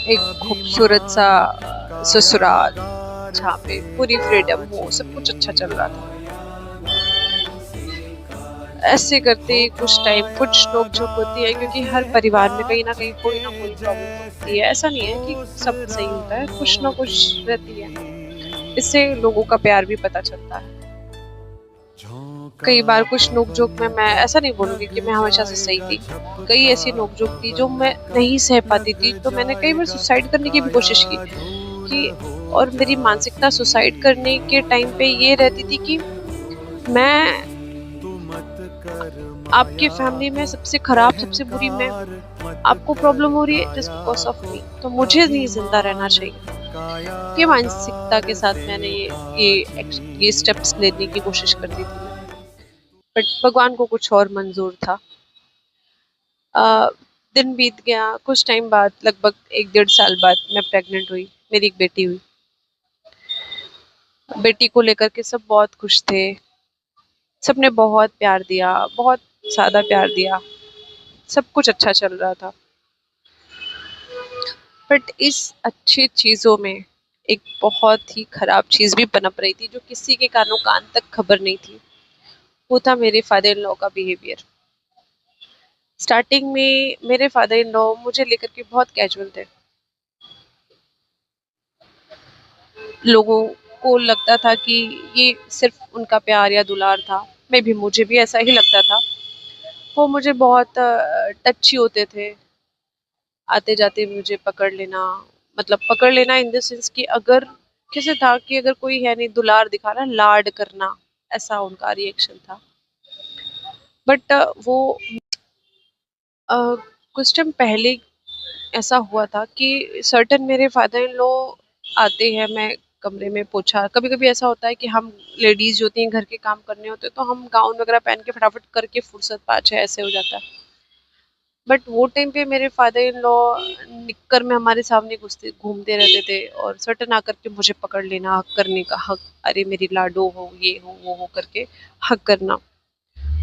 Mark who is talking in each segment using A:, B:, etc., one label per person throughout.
A: एक खूबसूरत सा ससुराल जहाँ पे पूरी फ्रीडम हो, सब कुछ अच्छा चल रहा था। ऐसे करते ही कुछ टाइम कुछ नोक-झोंक होती है, क्योंकि हर परिवार में कहीं न कहीं कोई ना कोई प्रॉब्लम तो होती है। ऐसा नहीं है कि सब सही होता है, कुछ ना कुछ रहती है। इससे लोगों का प्यार भी पता चलता है। कई बार कुछ नोक-झोंक में मैं ऐसा नहीं बोलूँगी कि मैं हमेशा से सही थी। कई ऐसी नोक-झोंक थी जो मैं नहीं सह पाती थी, तो मैंने कई बार सुसाइड करने की भी कोशिश की कि और मेरी मानसिकता सुसाइड करने के टाइम पे ये रहती थी कि मैं आपकी फैमिली में सबसे खराब, सबसे बुरी मैं हूँ। आपको प्रॉब्लम हो रही है जस्ट बिकॉज़ ऑफ मी, तो मुझे नहीं ज़िंदा रहना चाहिए। ये मानसिकता के साथ मैंने ये स्टेप्स लेने की कोशिश करती थी मैं। बट भगवान को कुछ और मंज़ूर था। अ, दिन बीत गया, कुछ टाइम बाद लगभग 1 डेढ़ साल बाद मैं प्रेग्नेंट हुई, मेरी एक बेटी हुई। बेटी को लेकर के सब बहुत खुश थे, सबने बहुत प्यार दिया, बहुत ज़्यादा प्यार दिया, सब कुछ अच्छा चल रहा था। बट इस अच्छी चीज़ों में एक बहुत ही खराब चीज़ भी पनप रही थी, जो किसी के कानों कान तक खबर नहीं थी। वो था मेरे फादर इन लॉ का बिहेवियर। स्टार्टिंग में मेरे फादर इन लॉ मुझे लेकर के बहुत कैजुअल थे। लोगों को लगता था कि ये सिर्फ उनका प्यार या दुलार था। मे बी मुझे भी ऐसा ही लगता था। वो मुझे बहुत टची होते थे। आते-जाते मुझे पकड़ लेना, मतलब पकड़ लेना इन द सेंस कि अगर कैसे था कि अगर कोई है नहीं, दुलार दिखाना, लाड करना, ऐसा उनका रिएक्शन था। बट वो अ, कुछ टाइम पहले ऐसा हुआ था कि सर्टेन मेरे फादर इन लॉ आते हैं, मैं कमरे में पोछा कभी-कभी ऐसा होता है कि हम लेडीज़ जो होती हैं घर के काम करने होते हैं, तो हम गाउन वगैरह पहन के फटाफट करके फुर्सत 5-6 ऐसे हो जाता है। बट वो टाइम पे मेरे फादर इन लॉ निक्कर में हमारे सामने घुसते घूमते रहते थे और सर्टेन आकर के मुझे पकड़ लेना, हक करने का हक, अरे मेरी लाडो हो, ये हो, वो हो करके हक करना,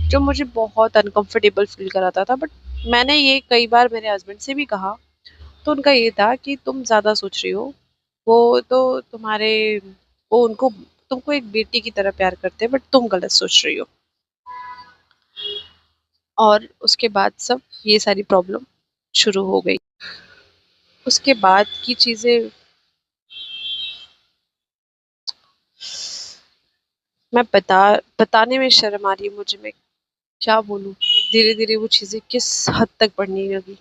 A: जो मुझे बहुत अनकंफर्टेबल फील कराता था। बट मैंने ये कई बार मेरे हस्बैंड से भी कहा, तो उनका ये था कि तुम ज़्यादा सोच रही हो, वो तो तुम्हारे वो उनको तुमको एक बेटी की तरह प्यार करते हैं, बट तुम गलत सोच रही हो। और उसके बाद सब ये सारी प्रॉब्लम शुरू हो गई। उसके बाद की चीज़ें मैं बताने में शर्म आ रही है मुझे, मैं क्या बोलूँ? धीरे-धीरे वो चीज़ें किस हद तक बढ़ने लगी।